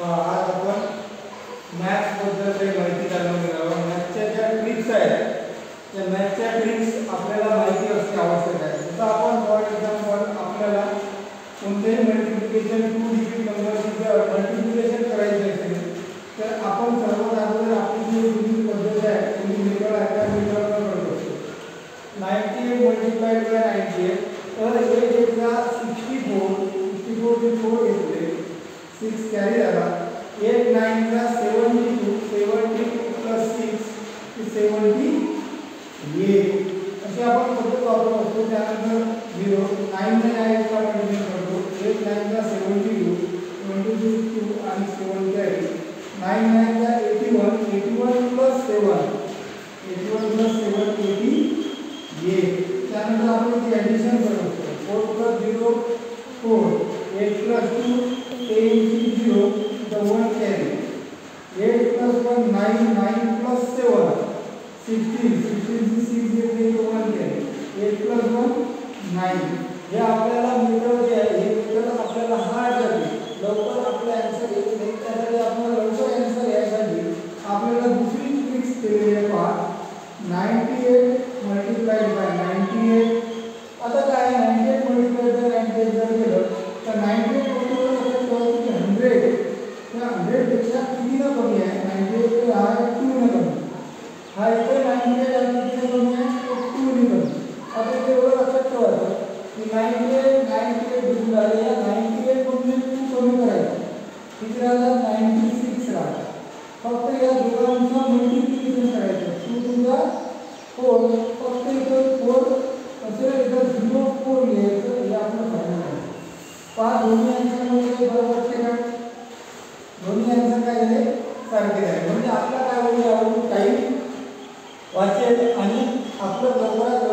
आज आपण मॅथ्स बद्दल काही माहिती जाणून घेणार आहोत. मॅथ्सच्या ज्या ट्रिक्स आहेत त्या मॅथ्सच्या ट्रिक्स आपल्याला माहिती असणे आवश्यक आहे. जसं आपण फॉर एक्झाम्पल आपल्याला कोणतेही मल्टिप्लिकेशन 2 डिजिट नंबरची जर मल्टिप्लिकेशन करायचे असेल तर आपण सर्वात अगोदर आपली जी पद्धत आहे ती मेथड आहे त्या मेथडवर करतो. 98 मल्टिप्लाइड बाय 98 तर हे घेतला 64 चे 4 घेतले 6 कॅरी झाला 8 9 ला 72 72 प्लस 6 78 अशी आपण पद्धत वापरत असतो. त्यानंतर 0 9 ने 9 चा मल्टिप्लाय करतो 8 9 ला 72 22 2 आणि 7 कॅरी 9 9 ला 81 81 प्लस 7 81 प्लस 7 88 त्यानंतर आपण इथे ॲडिशन करतो 4 plus 0 4 8 plus 2 10 0 the 1 carry 8 plus 1 9 9 plus 7 16 16 6 घेतले 1 carry 8 plus 1 9 हे आपल्याला मेथड जे आहे हे मेथड आपल्याला हार्ड जाते लवकर आपला आन्सर येत नाही. त्यासाठी आपल्याला लवकर आन्सर यायसाठी आपल्याला दुसरी ट्रिक्स केलेली आहे. पहा 98 मल्टिप्लाइड बाय 98 आता काय 98 मल्टिप्लाइड बाय 98 जर केलं तर 98 मल्टिप्लाइड 100 त्या 100 पेक्षा किती ना कमी आहे 98 हा 2 ने कमी हा इथे 98 आणि किती कमी आहे 2 ने कमी. आता ते एवढं लक्षात ठेवायचं की 98 डिव्हिड झाले या 98 मधून 2 कमी करायचं किती राहतात 96 राहतात. फक्त या दोघांचा मल्टिप्लिकेशन करायचं 2 टू द 4 फक्त इथं 4 असेल इथं 0 4 लिहायचं हे आपलं फायनल आहे. पहा दोन्ही आन्सरमध्ये बरोबर वाटते का दोन्ही आन्सर काय झाले सारखे झाले म्हणजे आपला काय होईल यावरून टाइम वाचेल आणि आपलं लवकरात